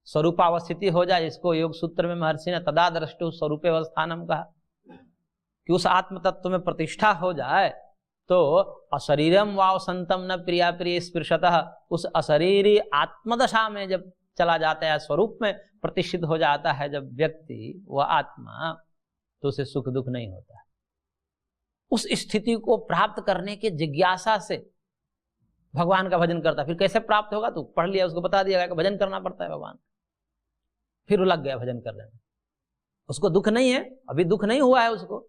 स्वरूपावस्थिति हो जाए, इसको योग सूत्र में महर्षि ने तदा दृष्टु स्वरूपे अवस्थानम कहा, कि उस आत्म तत्व में प्रतिष्ठा हो जाए तो अशरीरम वाव संतम न प्रिया प्रिय स्पृशतः, उस अशरीरी आत्मदशा में जब चला जाता है, स्वरूप में प्रतिष्ठित हो जाता है जब व्यक्ति, वह आत्मा, तो उसे सुख दुख नहीं होता है। उस स्थिति को प्राप्त करने की जिज्ञासा से भगवान का भजन करता है। फिर कैसे प्राप्त होगा, तो पढ़ लिया, उसको बता दिया गया कि भजन करना पड़ता है भगवान। फिर वो लग गया भजन करने में, उसको दुख नहीं है, अभी दुख नहीं हुआ है उसको,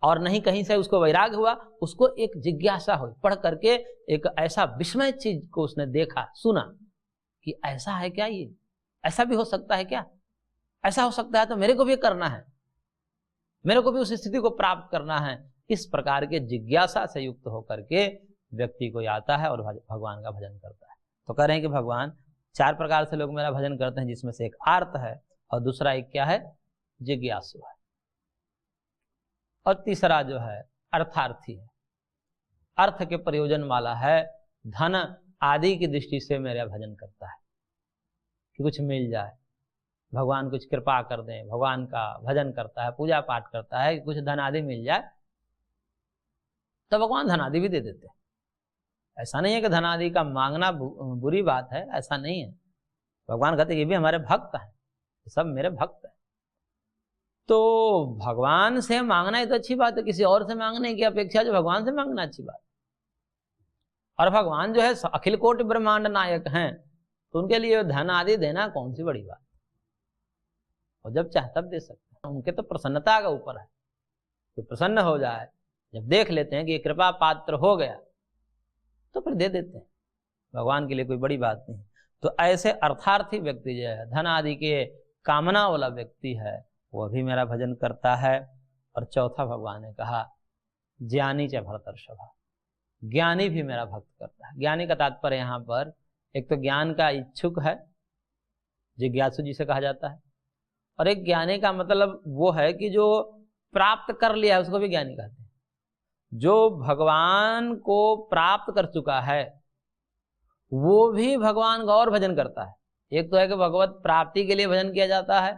और नहीं कहीं से उसको वैराग्य हुआ, उसको एक जिज्ञासा हुई, पढ़ करके एक ऐसा विस्मय चीज को उसने देखा, सुना कि ऐसा है क्या, ये ऐसा भी हो सकता है क्या, ऐसा हो सकता है तो मेरे को भी करना है, मेरे को भी उस स्थिति को प्राप्त करना है। इस प्रकार के जिज्ञासा से युक्त होकर के व्यक्ति को आता है और भगवान का भजन करता है। तो कह रहे हैं कि भगवान 4 प्रकार से लोग मेरा भजन करते हैं, जिसमें से एक आर्त है और दूसरा एक क्या है, जिज्ञासु है, और तीसरा जो है अर्थार्थी है, अर्थ के प्रयोजन वाला है, धन आदि की दृष्टि से मेरा भजन करता है कि कुछ मिल जाए, भगवान कुछ कृपा कर दें, भगवान का भजन करता है, पूजा पाठ करता है, कुछ धन आदि मिल जाए, तो भगवान धन आदि भी दे देते हैं। ऐसा नहीं है कि धन आदि का मांगना बुरी बात है, ऐसा नहीं है। भगवान कहते ये भी हमारे भक्त हैं, सब मेरे भक्त हैं। तो भगवान से मांगना ही तो अच्छी बात है, किसी और से मांगने की अपेक्षा जो भगवान से मांगना अच्छी बात। और भगवान जो है अखिल कोटि ब्रह्मांड नायक हैं, तो उनके लिए धन आदि देना कौन सी बड़ी बात, और जब चाहे तब दे सकते हैं। उनके तो प्रसन्नता का ऊपर है, तो प्रसन्न हो जाए, जब देख लेते हैं कि ये कृपा पात्र हो गया तो फिर दे देते हैं, भगवान के लिए कोई बड़ी बात नहीं। तो ऐसे अर्थार्थी व्यक्ति जो है, धन आदि के कामना वाला व्यक्ति है, वह भी मेरा भजन करता है। और चौथा भगवान ने कहा ज्ञानी च भरतर्षभ, ज्ञानी भी मेरा भक्त करता है। ज्ञानी का तात्पर्य यहाँ पर एक तो ज्ञान का इच्छुक है, जिज्ञासु जिसे कहा जाता है, और एक ज्ञानी का मतलब वो है कि जो प्राप्त कर लिया है उसको भी ज्ञानी कहते हैं। जो भगवान को प्राप्त कर चुका है वो भी भगवान का और भजन करता है। एक तो है कि भगवत प्राप्ति के लिए भजन किया जाता है,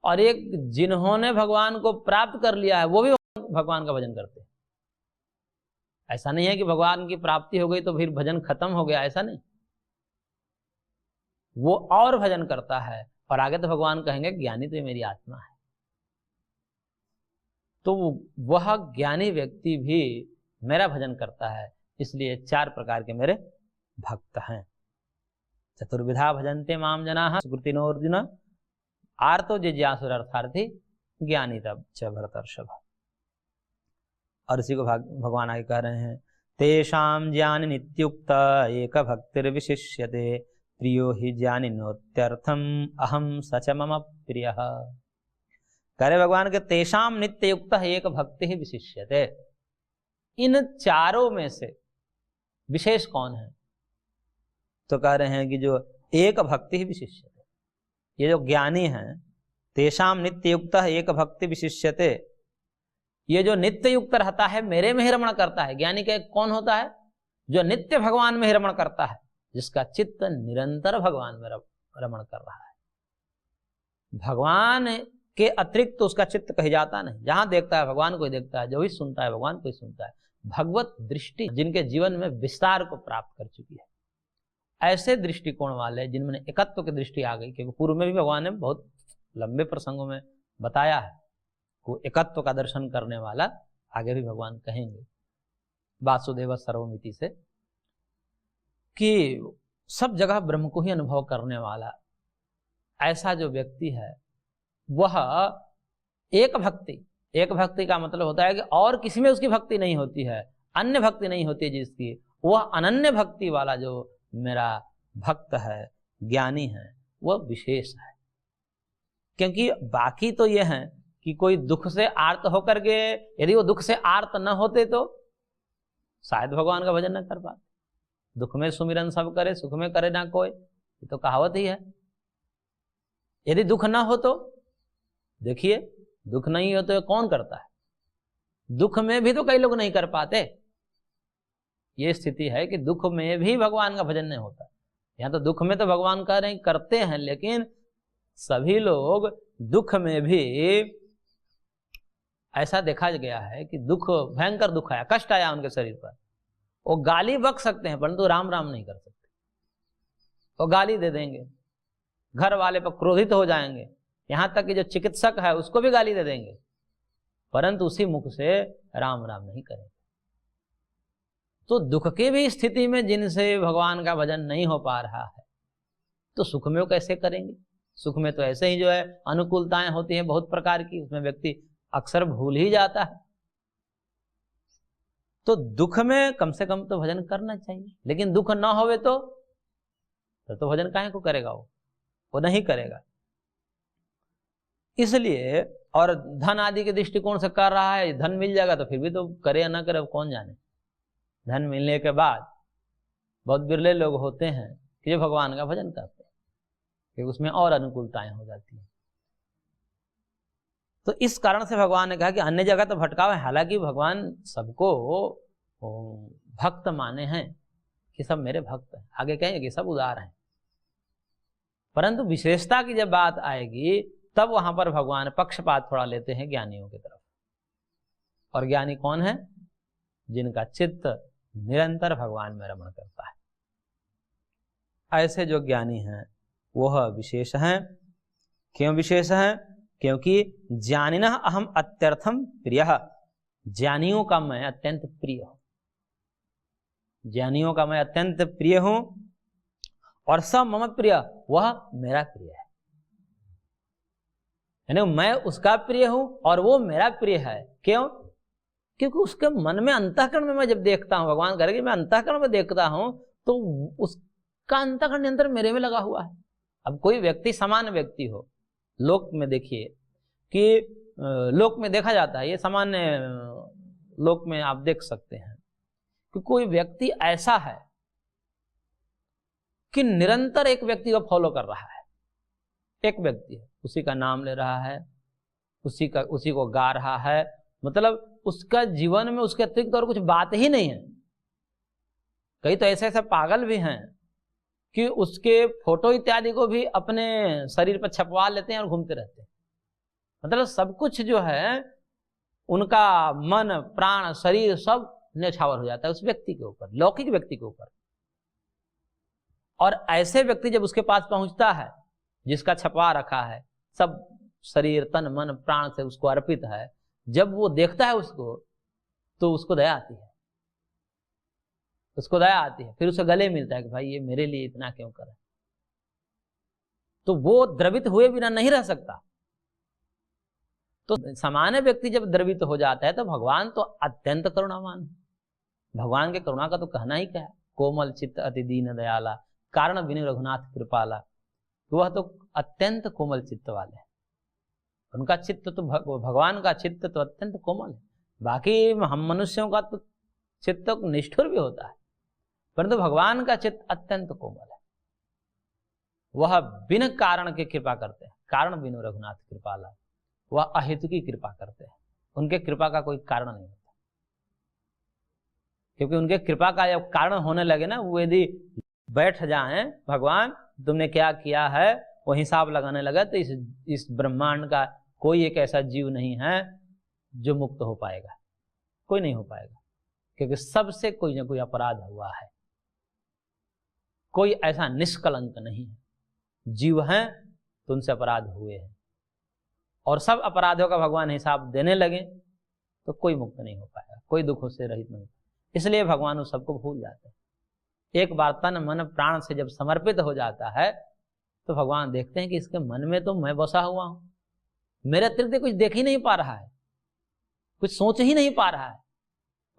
और एक जिन्होंने भगवान को प्राप्त कर लिया है वो भी भगवान का भजन करते हैं। ऐसा नहीं है कि भगवान की प्राप्ति हो गई तो फिर भजन खत्म हो गया, ऐसा नहीं, वो और भजन करता है। और आगे तो भगवान कहेंगे ज्ञानी तो मेरी आत्मा है। तो वह ज्ञानी व्यक्ति भी मेरा भजन करता है, इसलिए 4 प्रकार के मेरे भक्त हैं। चतुर्विधा भजन्ते माम जनाः सुकृतिनोऽर्जुन, आर्तो जिज्ञासुर अर्थार्थी, ज्ञानी तब च भरतर्षभ। और इसी को भगवान आगे कह रहे हैं, तेषां ज्ञानि नित्युक्त एक भक्तिर्विशिष्यते, प्रियो हि ज्ञानिनोत्यर्थम अहम सच मम प्रियः। कह रहे भगवान के तेषां नित्य युक्त एक भक्ति ही विशिष्यते। इन चारों में से विशेष कौन है, तो कह रहे हैं कि जो एक भक्ति ही विशिष्यते, ये जो ज्ञानी हैं, तेषां नित्य युक्त एक भक्ति विशिष्यते, ये जो नित्य युक्त रहता है, मेरे में ही रमण करता है। ज्ञानी का कौन होता है, जो नित्य भगवान में ही रमण करता है, जिसका चित्त निरंतर भगवान में रमण कर रहा है। भगवान के अतिरिक्त तो उसका चित्त कहीं जाता नहीं, जहां देखता है भगवान को ही देखता है, जो भी सुनता है भगवान को ही सुनता है। भगवत दृष्टि जिनके जीवन में विस्तार को प्राप्त कर चुकी है, ऐसे दृष्टिकोण वाले जिनमें एकत्व की दृष्टि आ गई, क्योंकि पूर्व में भी भगवान ने बहुत लंबे प्रसंगों में बताया है, वो एकत्व का दर्शन करने वाला, आगे भी भगवान कहेंगे वासुदेव सर्वमिति से, कि सब जगह ब्रह्म को ही अनुभव करने वाला ऐसा जो व्यक्ति है, वह एक भक्ति का मतलब होता है कि और किसी में उसकी भक्ति नहीं होती है, अन्य भक्ति नहीं होती जिसकी, वह अनन्य भक्ति वाला जो मेरा भक्त है, ज्ञानी है, वह विशेष है। क्योंकि बाकी तो ये है कि कोई दुख से आर्त होकर के, यदि वो दुख से आर्त न होते तो शायद भगवान का भजन न कर पाते। दुख में सुमिरन सब करे, सुख में करे ना कोई, ये तो कहावत ही है। यदि दुख ना हो तो देखिए, दुख नहीं हो तो कौन करता है, दुख में भी तो कई लोग नहीं कर पाते। ये स्थिति है कि दुख में भी भगवान का भजन नहीं होता। यहाँ तो दुख में तो भगवान कह रहे हैं करते हैं, लेकिन सभी लोग दुख में भी ऐसा देखा गया है कि दुख, भयंकर दुख आया, कष्ट आया उनके शरीर पर, वो गाली बक सकते हैं परंतु राम राम नहीं कर सकते। वो गाली दे देंगे, घर वाले पर क्रोधित हो जाएंगे, यहां तक कि जो चिकित्सक है उसको भी गाली दे देंगे, परंतु उसी मुख से राम राम नहीं करेंगे। तो दुख की भी स्थिति में जिनसे भगवान का भजन नहीं हो पा रहा है, तो सुख में वो कैसे करेंगे? सुख में तो ऐसे ही जो है अनुकूलताएं होती हैं बहुत प्रकार की, उसमें व्यक्ति अक्सर भूल ही जाता है। तो दुख में कम से कम तो भजन करना चाहिए, लेकिन दुख ना होवे तो भजन काहे को करेगा? वो नहीं करेगा। इसलिए, और धन आदि के दृष्टिकोण से कर रहा है, धन मिल जाएगा तो फिर भी तो करे या ना करे, कौन जाने। धन मिलने के बाद बहुत बिरले लोग होते हैं कि जो भगवान का भजन करते हैं, क्योंकि उसमें और अनुकूलताएं हो जाती हैं। तो इस कारण से भगवान ने कहा कि अन्य जगह तो भटकाव है, हालांकि भगवान सबको भक्त माने हैं कि सब मेरे भक्त हैं, आगे कहेंगे कि सब उदार हैं, परंतु विशेषता की जब बात आएगी तब वहां पर भगवान पक्षपात थोड़ा लेते हैं ज्ञानियों की तरफ। और ज्ञानी कौन है? जिनका चित्त निरंतर भगवान में रमण करता है, ऐसे जो ज्ञानी हैं वह विशेष हैं। क्यों विशेष हैं? क्योंकि ज्ञानिनः अहम अत्यर्थम प्रियः, ज्ञानियों का मैं अत्यंत प्रिय हूं, ज्ञानियों का मैं अत्यंत प्रिय हूं, और स मम प्रिय, वह मेरा प्रिय है। यानी मैं उसका प्रिय हूं और वो मेरा प्रिय है। क्यों? क्योंकि उसके मन में, अंतःकरण में मैं जब देखता हूं, भगवान कह रहे कि मैं अंतःकरण में देखता हूं, तो उसका अंतःकरण निरंतर मेरे में लगा हुआ है। अब कोई व्यक्ति, सामान्य व्यक्ति हो, लोक में देखिए कि लोक में देखा जाता है, ये सामान्य लोक में आप देख सकते हैं कि कोई व्यक्ति ऐसा है कि निरंतर एक व्यक्ति को फॉलो कर रहा है, एक व्यक्ति है, उसी का नाम ले रहा है, उसी को गा रहा है, मतलब उसका जीवन में उसके अतिरिक्त और कुछ बात ही नहीं है। कई तो ऐसे ऐसे पागल भी हैं कि उसके फोटो इत्यादि को भी अपने शरीर पर छपवा लेते हैं और घूमते रहते हैं। मतलब सब कुछ जो है उनका मन, प्राण, शरीर सब न्यौछावर हो जाता है उस व्यक्ति के ऊपर, लौकिक व्यक्ति के ऊपर। और ऐसे व्यक्ति जब उसके पास पहुंचता है, जिसका छपवा रखा है, सब शरीर, तन, मन, प्राण से उसको अर्पित है, जब वो देखता है उसको, तो उसको दया आती है, उसको दया आती है, फिर उसे गले मिलता है कि भाई ये मेरे लिए इतना क्यों करे। तो वो द्रवित हुए बिना नहीं रह सकता। तो सामान्य व्यक्ति जब द्रवित हो जाता है तो भगवान तो अत्यंत करुणावान है। भगवान के करुणा का तो कहना ही क्या है, कोमल चित्त अति दीन दयाला, कारण बिनु रघुनाथ कृपाला। वह तो अत्यंत कोमल चित्त वाले हैं, उनका चित्त तो भगवान का चित्त तो अत्यंत कोमल है। बाकी हम मनुष्यों का तो चित्त निष्ठुर भी होता है, परंतु भगवान का चित्त अत्यंत कोमल है। वह बिन कारण के कृपा करते हैं, कारण बिनु रघुनाथ कृपाला। वह अहेतु की कृपा करते हैं, उनके कृपा का कोई कारण नहीं होता, क्योंकि उनके कृपा का जब कारण होने लगे ना, वो यदि बैठ जाएं, भगवान तुमने क्या किया है, वो हिसाब लगाने लगा, तो इस ब्रह्मांड का कोई एक ऐसा जीव नहीं है जो मुक्त हो पाएगा, कोई नहीं हो पाएगा, क्योंकि सबसे कोई ना कोई अपराध हुआ है। कोई ऐसा निष्कलंक नहीं है, जीव हैं तो उनसे अपराध हुए हैं, और सब अपराधों का भगवान हिसाब देने लगे तो कोई मुक्त नहीं हो पाएगा, कोई दुखों से रहित नहीं। इसलिए भगवान उस सबको भूल जाते हैं। एक बार तन मन प्राण से जब समर्पित हो जाता है तो भगवान देखते हैं कि इसके मन में तो मैं बसा हुआ हूं, मेरे अतिरिक्त कुछ देख ही नहीं पा रहा है, कुछ सोच ही नहीं पा रहा है,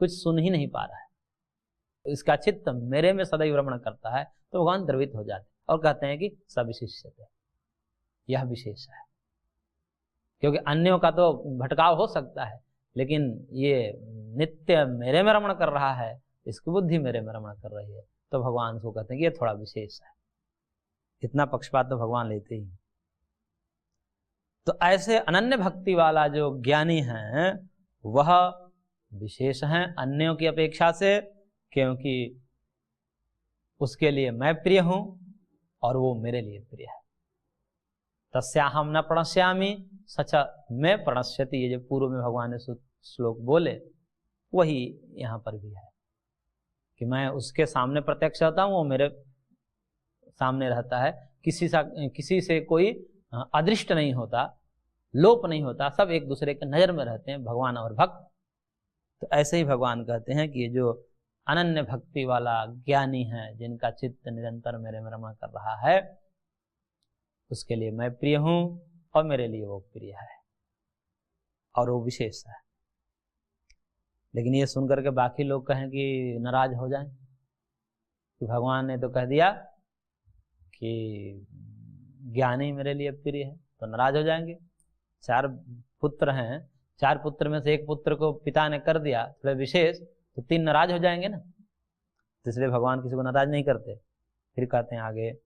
कुछ सुन ही नहीं पा रहा है, इसका चित्त मेरे में सदैव रमण करता है। तो भगवान द्रवित हो जाते हैं और कहते हैं कि सविशिष्यते, यह विशेष है। क्योंकि अन्यों का तो भटकाव हो सकता है, लेकिन ये नित्य मेरे में रमण कर रहा है, इसकी बुद्धि मेरे में रमण कर रही है, तो भगवान उसको कहते हैं कि ये थोड़ा विशेष है। इतना पक्षपात तो भगवान लेते ही। तो ऐसे अनन्य भक्ति वाला जो ज्ञानी है वह विशेष हैं अन्यों की अपेक्षा से, क्योंकि उसके लिए मैं प्रिय हूं और वो मेरे लिए प्रिय है। तस्याहम न प्रणश्यामि सच में प्रणश्यति, ये जो पूर्व में भगवान ने श्लोक बोले वही यहाँ पर भी है कि मैं उसके सामने प्रत्यक्ष रहता हूँ, वो मेरे सामने रहता है। किसी से कोई अदृष्ट नहीं होता, लोप नहीं होता, सब एक दूसरे के नजर में रहते हैं, भगवान और भक्त। तो ऐसे ही भगवान कहते हैं कि जो अनन्य भक्ति वाला ज्ञानी है, जिनका चित्त निरंतर मेरे में रमण कर रहा है, उसके लिए मैं प्रिय हूं और मेरे लिए वो प्रिय है और वो विशेष है। लेकिन ये सुनकर के बाकी लोग कहें कि नाराज हो जाएं कि भगवान ने तो कह दिया कि ज्ञानी मेरे लिए प्रिय है, तो नाराज हो जाएंगे। 4 पुत्र हैं, 4 पुत्र में से एक पुत्र को पिता ने कर दिया थोड़ा विशेष, तो 3 नाराज हो जाएंगे ना। तो इसलिए भगवान किसी को नाराज नहीं करते। फिर कहते हैं आगे,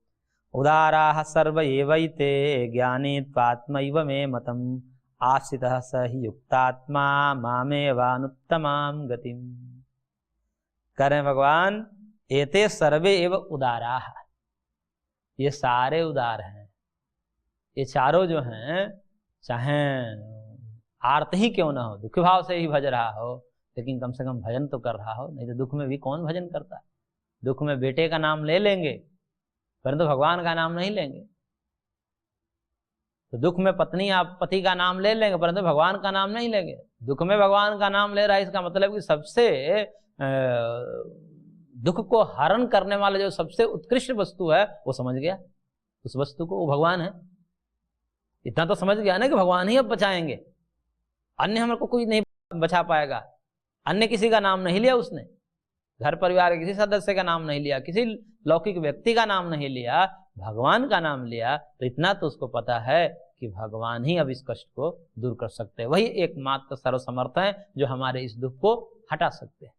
उदाराः सर्व एवैते ज्ञानी त्वात्मैव मे मतम् आश्रितः स हि युक्तात्मा मामेवानुत्तमां गतिम्। कह रहे हैं भगवान, एते सर्वे एव उदाराः, ये सारे उदार हैं। ये चारों जो हैं, चाहे आर्त ही क्यों ना हो, दुख भाव से ही भज रहा हो, लेकिन कम से कम भजन तो कर रहा हो। नहीं तो दुख में भी कौन भजन करता है। दुख में बेटे का नाम ले लेंगे परंतु भगवान का नाम नहीं लेंगे। तो दुख में पत्नी आप पति का नाम ले लेंगे परंतु भगवान का नाम नहीं लेंगे। दुख में भगवान का नाम ले रहा है, इसका मतलब कि सबसे दुख को हरण करने वाला जो सबसे उत्कृष्ट वस्तु है वो समझ गया, उस वस्तु को, वो भगवान है। इतना तो समझ गया ना कि भगवान ही अब बचाएंगे, अन्य हमको कोई नहीं बचा पाएगा। अन्य किसी का नाम नहीं लिया उसने, घर परिवार के किसी सदस्य का नाम नहीं लिया, किसी लौकिक व्यक्ति का नाम नहीं लिया, भगवान का नाम लिया। तो इतना तो उसको पता है कि भगवान ही अब इस कष्ट को दूर कर सकते हैं। वही एकमात्र सर्वसमर्थ है जो हमारे इस दुख को हटा सकते हैं।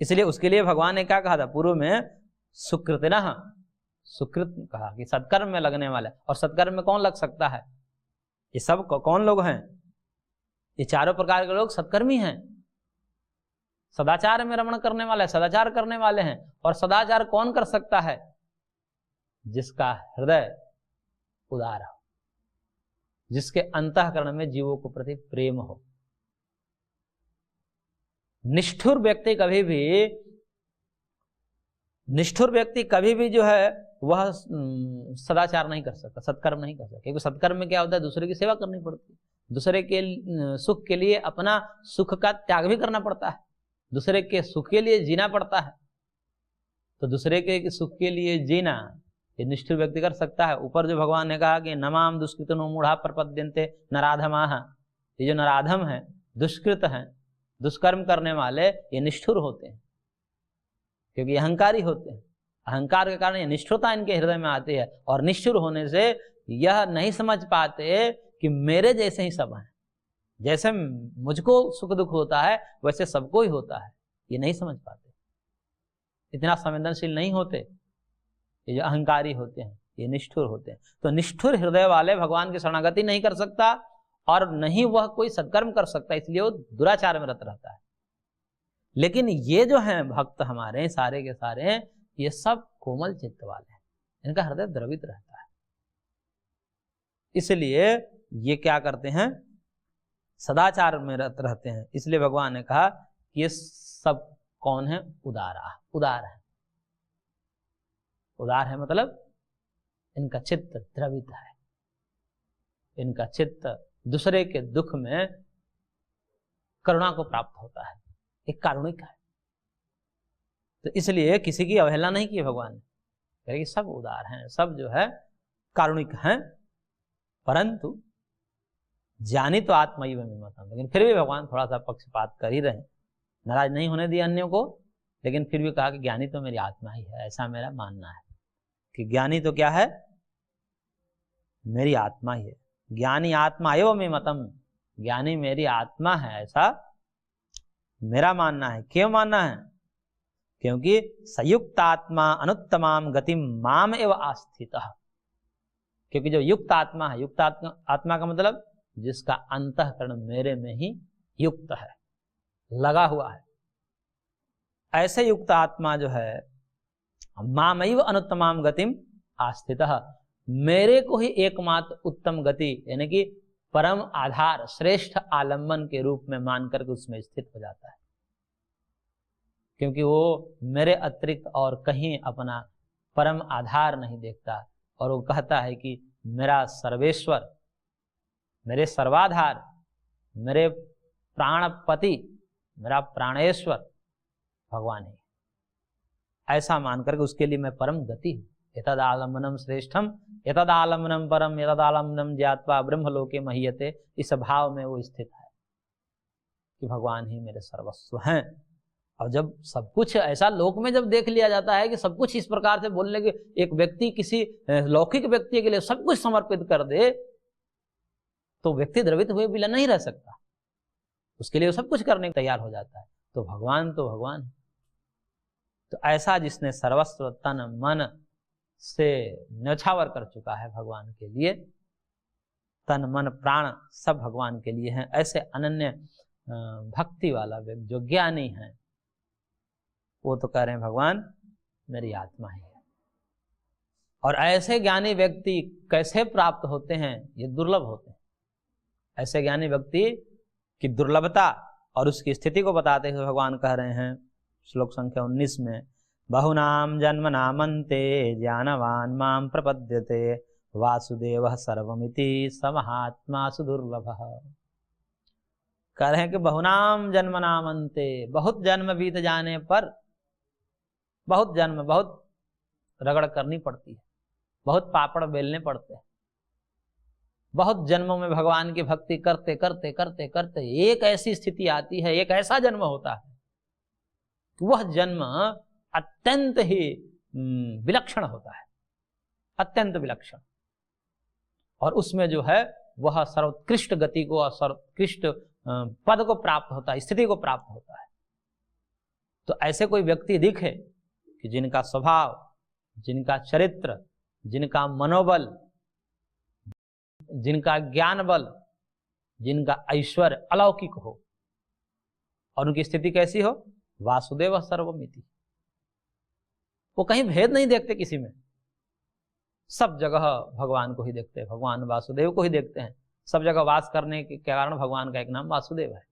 इसलिए उसके लिए भगवान ने क्या कहा था पूर्व में, सुकृतिनः, सुकृत कहा कि सत्कर्म में लगने वाला। और सत्कर्म में कौन लग सकता है? ये सब कौन लोग हैं? ये चारों प्रकार के लोग सत्कर्मी हैं, सदाचार में रमण करने वाले, सदाचार करने वाले हैं। और सदाचार कौन कर सकता है? जिसका हृदय उदार हो, जिसके अंतःकरण में जीवों को प्रति प्रेम हो। निष्ठुर व्यक्ति कभी भी जो है वह सदाचार नहीं कर सकता, सत्कर्म नहीं कर सकता। क्योंकि सत्कर्म में क्या होता है, दूसरे की सेवा करनी पड़ती है, दूसरे के सुख के लिए अपना सुख का त्याग भी करना पड़ता है, दूसरे के सुख के लिए जीना पड़ता है। तो दूसरे के सुख के लिए जीना ये निष्ठुर व्यक्ति कर सकता है। ऊपर जो भगवान ने कहा कि नमाम दुष्कृतनो मूढ़ा प्रपद्यन्ते नराधमाः, ये जो नराधम है, दुष्कृत हैं, दुष्कर्म करने वाले, ये निष्ठुर होते हैं क्योंकि अहंकारी होते हैं। अहंकार के कारण ये निष्ठुरता इनके हृदय में आती है। और निष्ठुर होने से यह नहीं समझ पाते कि मेरे जैसे ही सब हैं, जैसे मुझको सुख दुख होता है वैसे सबको ही होता है, ये नहीं समझ पाते, इतना संवेदनशील नहीं होते। ये जो अहंकारी होते हैं ये निष्ठुर होते हैं। तो निष्ठुर हृदय वाले भगवान की शरणागति नहीं कर सकता और नहीं वह कोई सत्कर्म कर सकता, इसलिए वो दुराचार में रत रहता है। लेकिन ये जो हैं भक्त हमारे सारे के सारे, ये सब कोमल चित्त वाले हैं, इनका हृदय द्रवित रहता है। इसलिए ये क्या करते हैं, सदाचार में रत रहते हैं। इसलिए भगवान ने कहा कि ये सब कौन है? उदारा, उदार है। उदार है मतलब इनका चित्त द्रवित है, इनका चित्त दूसरे के दुख में करुणा को प्राप्त होता है, एक कारुणिक है। तो इसलिए किसी की अवहेलना नहीं की भगवान ने, कि सब उदार हैं, सब जो है कारुणिक हैं। परंतु ज्ञानी तो आत्मैव मे मतम्, लेकिन फिर भी भगवान थोड़ा सा पक्षपात कर ही रहे, नाराज नहीं होने दिया अन्यों को। लेकिन फिर भी कहा कि ज्ञानी तो मेरी आत्मा ही है, ऐसा मेरा मानना है कि ज्ञानी तो क्या है, मेरी आत्मा ही है। ज्ञानी आत्मा एव मे मतम्, ज्ञानी मेरी आत्मा है, ऐसा मेरा मानना है। क्यों मानना है? क्योंकि संयुक्त आत्मा अनुत्तमाम गतिम माम एव आस्थितः। क्योंकि जो युक्त आत्मा है, युक्त आत्मा का मतलब जिसका अंतःकरण मेरे में ही युक्त है, लगा हुआ है, ऐसे युक्त आत्मा जो है मामैव अनुत्तमाम गतिम आस्थितः, मेरे को ही एकमात्र उत्तम गति यानी कि परम आधार श्रेष्ठ आलम्बन के रूप में मान करके उसमें स्थित हो जाता है, क्योंकि वो मेरे अतिरिक्त और कहीं अपना परम आधार नहीं देखता। और वो कहता है कि मेरा सर्वेश्वर, मेरे सर्वाधार, मेरे प्राणपति, मेरा प्राणेश्वर भगवान है। ऐसा मान करके उसके लिए मैं परम गति हूँ। एतदालम्बनम श्रेष्ठम एतदालम्बनम परम एतदालम्बनम ज्ञात्वा ब्रह्मलोके महीयते, इस भाव में वो स्थित है कि भगवान ही मेरे सर्वस्व हैं। और जब सब कुछ ऐसा लोक में जब देख लिया जाता है कि सब कुछ इस प्रकार से बोलने के, एक व्यक्ति किसी लौकिक व्यक्ति के लिए सब कुछ समर्पित कर दे तो व्यक्ति द्रवित हुए बिना नहीं रह सकता, उसके लिए वो सब कुछ करने को तैयार हो जाता है। तो भगवान है। तो ऐसा जिसने सर्वस्व तन मन से न्यौछावर कर चुका है भगवान के लिए, तन मन प्राण सब भगवान के लिए हैं, ऐसे अनन्य भक्ति वाला व्यक्ति जो ज्ञानी है, वो तो कह रहे हैं भगवान मेरी आत्मा ही है। और ऐसे ज्ञानी व्यक्ति कैसे प्राप्त होते हैं? ये दुर्लभ होते हैं। ऐसे ज्ञानी व्यक्ति की दुर्लभता और उसकी स्थिति को बताते हुए भगवान कह रहे हैं श्लोक संख्या 19 में, बहुनाम जन्मनामन्ते ज्ञानवान माम प्रपद्यते वासुदेवः सर्वमिति समहात्मा सुदुर्लभः। कह रहे हैं कि बहुनाम जन्मनामन्ते, बहुत जन्म बीत जाने पर, बहुत जन्म, बहुत रगड़ करनी पड़ती है, बहुत पापड़ बेलने पड़ते हैं, बहुत जन्मों में भगवान की भक्ति करते करते करते करते एक ऐसी स्थिति आती है, एक ऐसा जन्म होता है, वह जन्म अत्यंत ही विलक्षण होता है, अत्यंत विलक्षण। और उसमें जो है वह सर्वोत्कृष्ट गति को और सर्वोत्कृष्ट पद को प्राप्त होता है, स्थिति को प्राप्त होता है। तो ऐसे कोई व्यक्ति दिखे कि जिनका स्वभाव, जिनका चरित्र, जिनका मनोबल, जिनका ज्ञान बल, जिनका ऐश्वर्य अलौकिक हो, और उनकी स्थिति कैसी हो? वासुदेव सर्वमिति। वो कहीं भेद नहीं देखते किसी में, सब जगह भगवान को ही देखते हैं, भगवान वासुदेव को ही देखते हैं। सब जगह वास करने के कारण भगवान का एक नाम वासुदेव है।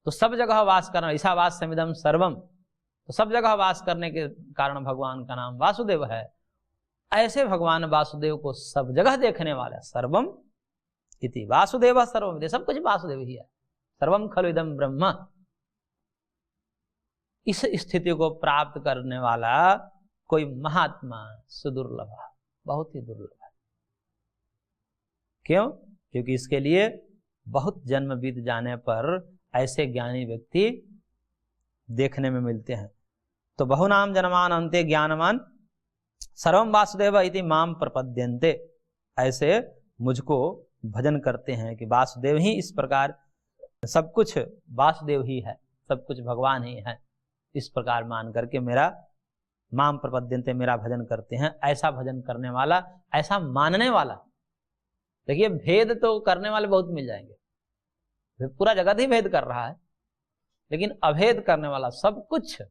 तो सब जगह वास करना, ईशावास समिदम सर्वम, तो सब जगह वास करने के कारण भगवान का नाम वासुदेव है। ऐसे भगवान वासुदेव को सब जगह देखने वाला, सर्वम इति वासुदेव सर्वम, सब कुछ वासुदेव ही है, सर्वम खलु इदम ब्रह्म। इस स्थिति को प्राप्त करने वाला कोई महात्मा सुदुर्लभ, बहुत ही दुर्लभ है। क्यों? क्योंकि इसके लिए बहुत जन्म बीत जाने पर ऐसे ज्ञानी व्यक्ति देखने में मिलते हैं। तो बहुनाम जन्मान अन्ते ज्ञानवान सर्वम वासुदेव इति माम प्रपद्यन्ते, ऐसे मुझको भजन करते हैं कि वासुदेव ही इस प्रकार, सब कुछ वासुदेव ही है, सब कुछ भगवान ही है, इस प्रकार मान करके मेरा माम प्रपद्यन्ते, मेरा भजन करते हैं। ऐसा भजन करने वाला, ऐसा मानने वाला। देखिए भेद तो करने वाले बहुत मिल जाएंगे, पूरा जगत ही भेद कर रहा है, लेकिन अभेद करने वाला सब कुछ,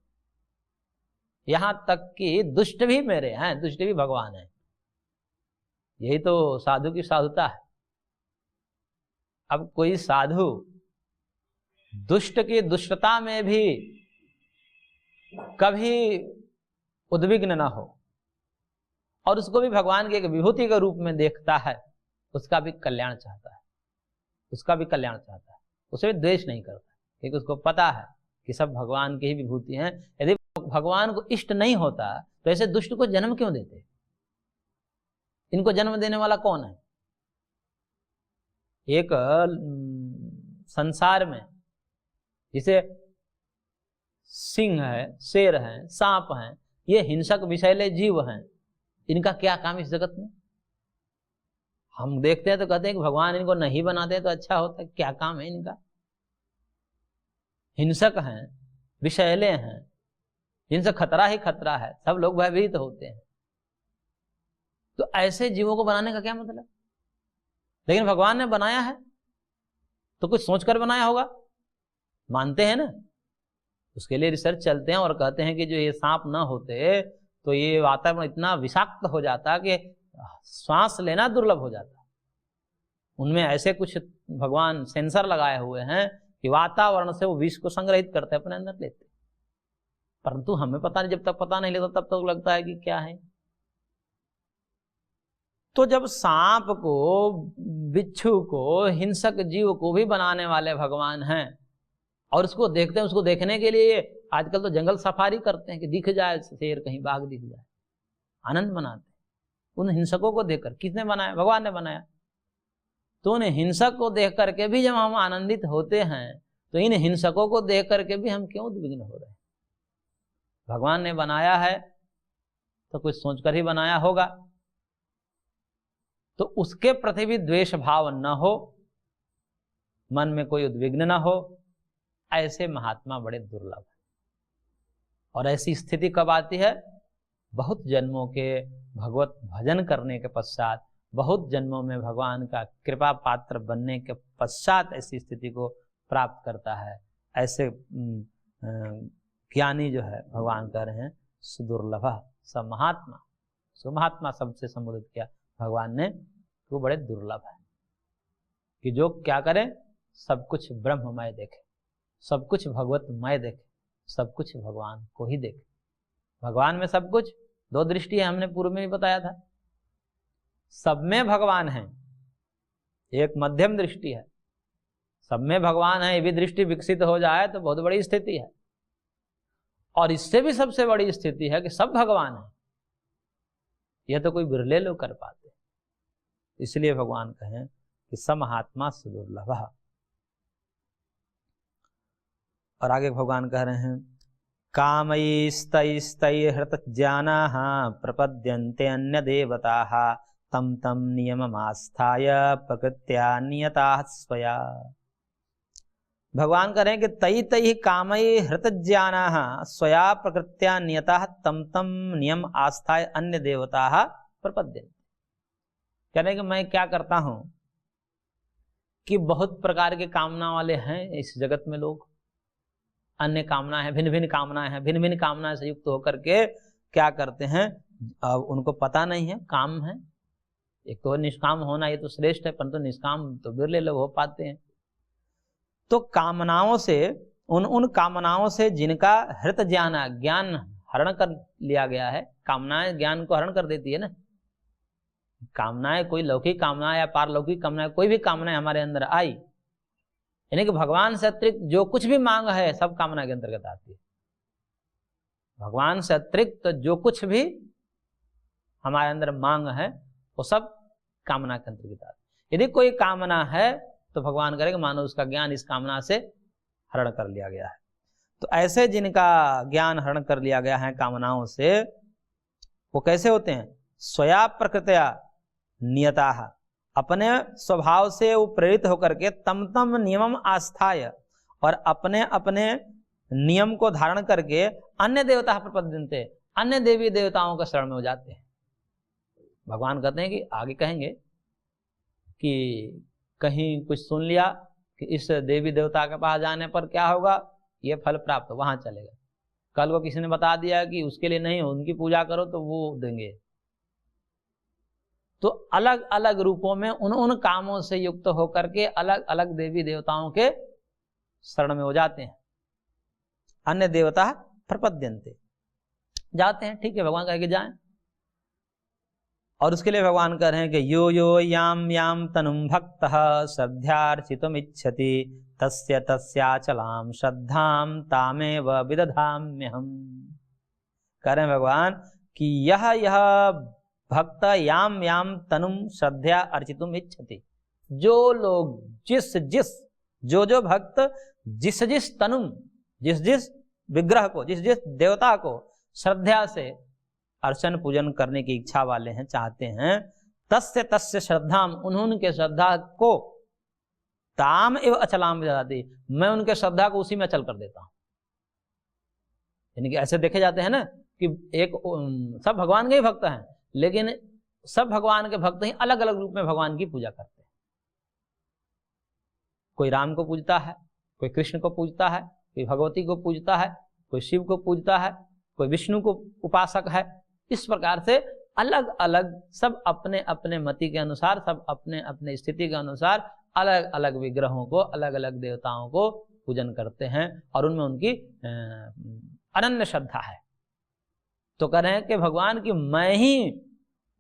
यहां तक कि दुष्ट भी मेरे हैं, दुष्ट भी भगवान है। यही तो साधु की साधुता है। अब कोई साधु दुष्ट की दुष्टता में भी कभी उद्विग्न ना हो और उसको भी भगवान के एक विभूति के रूप में देखता है, उसका भी कल्याण चाहता है, उसका भी कल्याण चाहता है, उसे भी द्वेष नहीं करता, क्योंकि उसको पता है कि सब भगवान की ही विभूति हैं। यदि भगवान को इष्ट नहीं होता तो ऐसे दुष्ट को जन्म क्यों देते? इनको जन्म देने वाला कौन है? एक संसार में जिसे सिंह है, शेर है, सांप है, ये हिंसक विषैले जीव हैं, इनका क्या काम इस जगत में? हम देखते हैं तो कहते हैं कि भगवान इनको नहीं बनाते तो अच्छा होता, क्या काम है इनका? हिंसक हैं, विषैले हैं, जिनसे खतरा ही खतरा है, सब लोग भयभीत होते हैं। तो ऐसे जीवों को बनाने का क्या मतलब? लेकिन भगवान ने बनाया है तो कुछ सोचकर बनाया होगा, मानते हैं ना, उसके लिए रिसर्च चलते हैं और कहते हैं कि जो ये सांप ना होते तो ये वातावरण इतना विषाक्त हो जाता कि श्वास लेना दुर्लभ हो जाता। उनमें ऐसे कुछ भगवान सेंसर लगाए हुए हैं कि वातावरण से वो विष को संग्रहित करते अपने अंदर लेते, परंतु हमें पता नहीं, जब तक पता नहीं लगता तब तक लगता है कि क्या है। तो जब सांप को, बिच्छू को, हिंसक जीव को भी बनाने वाले भगवान हैं और उसको देखते हैं, उसको देखने के लिए आजकल तो जंगल सफारी करते हैं कि दिख जाए शेर, कहीं बाघ दिख जाए, आनंद मनाते हैं उन हिंसकों को देखकर। किसने बनाया? भगवान ने बनाया। तो उन हिंसक को देख करके भी जब हम आनंदित होते हैं तो इन हिंसकों को देख करके भी हम क्यों उद्विग्न हो रहे हैं? भगवान ने बनाया है तो कुछ सोचकर ही बनाया होगा, तो उसके प्रति भी द्वेष भाव न हो, मन में कोई उद्विग्न न हो, ऐसे महात्मा बड़े दुर्लभ हैं। और ऐसी स्थिति कब आती है? बहुत जन्मों के भगवत भजन करने के पश्चात, बहुत जन्मों में भगवान का कृपा पात्र बनने के पश्चात ऐसी स्थिति को प्राप्त करता है। ऐसे ज्ञानी जो है, भगवान कह रहे हैं सुदुर्लभ स महात्मा। सो महात्मा शब्द से संबोधित किया भगवान ने, वो बड़े दुर्लभ है कि जो क्या करे, सब कुछ ब्रह्ममय देखे, सब कुछ भगवतमय देखे, सब कुछ भगवान को ही देखे। भगवान में सब कुछ, दो दृष्टि है, हमने पूर्व में भी बताया था। सब में भगवान है, एक मध्यम दृष्टि है, सब में भगवान है, ये भी दृष्टि विकसित हो जाए तो बहुत बड़ी स्थिति है। और इससे भी सबसे बड़ी स्थिति है कि सब भगवान है, यह तो कोई बिरले लोग कर पाते। इसलिए भगवान कहें कि समहात्मा सुदुर्लभ। और आगे भगवान कह रहे हैं कामैस्तैस्तैहृतज्ञानाः प्रपद्यन्ते अन्य देवताः तम तम नियममास्थाय प्रकृत्या नियताः स्वया। भगवान कह रहे हैं कि तई तई कामई हृतज्ञानाः स्वया प्रकृत्या नियताः तम तम नियम आस्थाय अन्य देवताः प्रपद्यन्ते। कह रहे हैं कि मैं क्या करता हूं कि बहुत प्रकार के कामना वाले हैं इस जगत में लोग, अन्य कामना है, भिन्न भिन्न कामनाएं हैं, भिन्न भिन्न कामनाएं से युक्त होकर के क्या करते हैं, अब उनको पता नहीं है काम है। एक तो निष्काम होना, ये तो श्रेष्ठ है, परंतु निष्काम तो बिरले लोग हो पाते हैं। तो कामनाओं से, उन कामनाओं से जिनका हृत ज्ञान हरण कर लिया गया है, कामनाएं ज्ञान को हरण कर देती है ना। कामनाएं, कोई लौकिक कामना या पारलौकिक कामना, कोई भी कामना हमारे अंदर आई, यानी कि भगवान से अतिरिक्त जो कुछ भी मांग है सब कामना के अंतर्गत आती है। भगवान से अतिरिक्त जो कुछ भी हमारे अंदर मांग है वो सब कामना के अंतर्गत आती है। यदि कोई कामना है तो भगवान करेगा मानो उसका ज्ञान इस कामना से हरण कर लिया गया है। तो ऐसे जिनका ज्ञान हरण कर लिया गया है कामनाओं से, वो कैसे होते हैं? स्वया प्रकृत्या नियताः, अपने स्वभाव से वो प्रेरित होकर के तम तम नियमम आस्थाय, और अपने अपने नियम को धारण करके अन्य देवता प्रपद्यन्ते, अन्य देवी देवताओं का शरण में हो जाते हैं। भगवान कहते हैं कि आगे कहेंगे कि कहीं कुछ सुन लिया कि इस देवी देवता के पास जाने पर क्या होगा, ये फल प्राप्त, वहां चलेगा। कल को किसी ने बता दिया कि उसके लिए नहीं, उनकी पूजा करो तो वो देंगे। तो अलग अलग रूपों में उन कामों से युक्त होकर के अलग अलग देवी देवताओं के शरण में हो जाते हैं। अन्य देवता प्रपद्यन्ते, जाते हैं, ठीक है, भगवान कह के जाएं। और उसके लिए भगवान कह रहे हैं कि यो यो याम याम तनुम भक्तः श्रद्धार्चितुमिच्छति तस्य तस्याचलाम श्रद्धाम तामेव विदधाम्यहम्। कह रहे हैं भगवान कि यह भक्त याम याम तनुम श्रद्धा अर्चितुम इच्छति, जो लोग जो भक्त जिस तनुम, जिस विग्रह को, जिस देवता को श्रद्धा से अर्चन पूजन करने की इच्छा वाले हैं, चाहते हैं, तस्य श्रद्धाम, उनके श्रद्धा को ताम एव अचलाम विदधाति, मैं उनके श्रद्धा को उसी में अचल कर देता हूं। यानी कि ऐसे देखे जाते हैं ना कि एक सब भगवान के ही भक्त हैं, लेकिन सब भगवान के भक्त ही अलग अलग रूप में भगवान की पूजा करते हैं। कोई राम को पूजता है, कोई कृष्ण को पूजता है, कोई भगवती को पूजता है, कोई शिव को पूजता है, कोई विष्णु को उपासक है। इस प्रकार से अलग अलग सब अपने अपने मति के अनुसार, सब अपने अपने स्थिति के अनुसार अलग अलग विग्रहों को, अलग अलग देवताओं को पूजन करते हैं और उनमें उनकी अनन्य श्रद्धा है। तो कह रहे हैं कि भगवान की मैं ही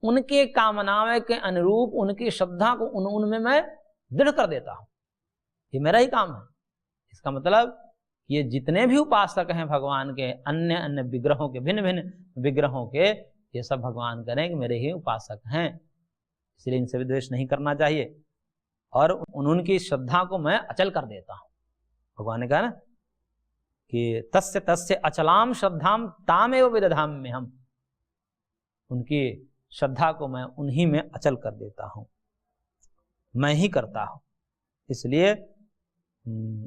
उनके कामनाओं के अनुरूप उनकी श्रद्धा को उनमें मैं दृढ़ कर देता हूं, ये मेरा ही काम है। इसका मतलब ये जितने भी उपासक हैं भगवान के, अन्य अन्य विग्रहों के, भिन्न भिन्न विग्रहों के, ये सब भगवान करें कि मेरे ही उपासक हैं, इसलिए इनसे विद्वेष नहीं करना चाहिए और उनकी श्रद्धा को मैं अचल कर देता हूं। भगवान ने कहा ना कि तस्य तस्य अचलाम श्रद्धाम तामेव विदधाम में, हम उनकी श्रद्धा को मैं उन्हीं में अचल कर देता हूं, मैं ही करता हूं, इसलिए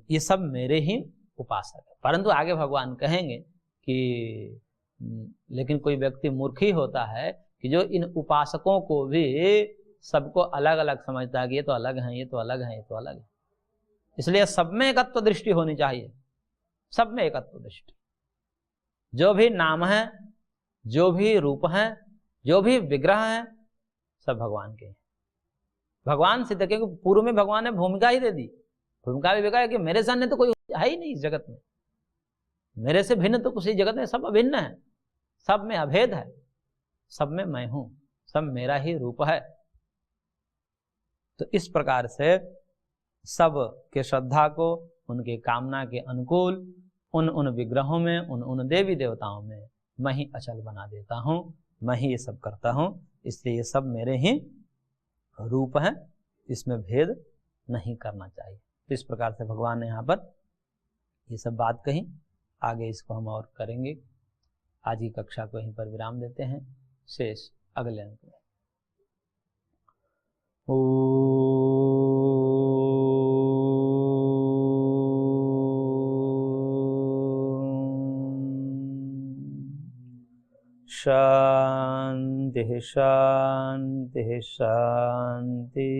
ये सब मेरे ही उपासक है। परंतु आगे भगवान कहेंगे कि लेकिन कोई व्यक्ति मूर्ख ही होता है कि जो इन उपासकों को भी सबको अलग अलग समझता है कि ये तो अलग हैं, ये तो अलग हैं, ये तो अलग है। इसलिए सब में एकत्व दृष्टि होनी चाहिए, सब में एकत्व दृष्टि। जो भी नाम है, जो भी रूप है, जो भी विग्रह है, सब भगवान के हैं। भगवान सिद्ध, क्योंकि पूर्व में भगवान ने भूमिका ही दे दी, भूमिका भी है कि मेरे सामने तो कोई है ही नहीं इस जगत में, मेरे से भिन्न तो किसी जगत में, सब अभिन्न है, सब में अभेद है, सब में मैं हूं, सब मेरा ही रूप है। तो इस प्रकार से सब के श्रद्धा को उनके कामना के अनुकूल उन उन विग्रहों में, उन उन देवी देवताओं में मैं ही अचल बना देता हूं, मैं ही ये सब करता हूं, इसलिए ये सब मेरे ही रूप हैं, इसमें भेद नहीं करना चाहिए। तो इस प्रकार से भगवान ने यहाँ पर ये सब बात कही। आगे इसको हम और करेंगे। आज की कक्षा को यहीं पर विराम देते हैं, शेष अगले अंक में। शांति शांति शांति।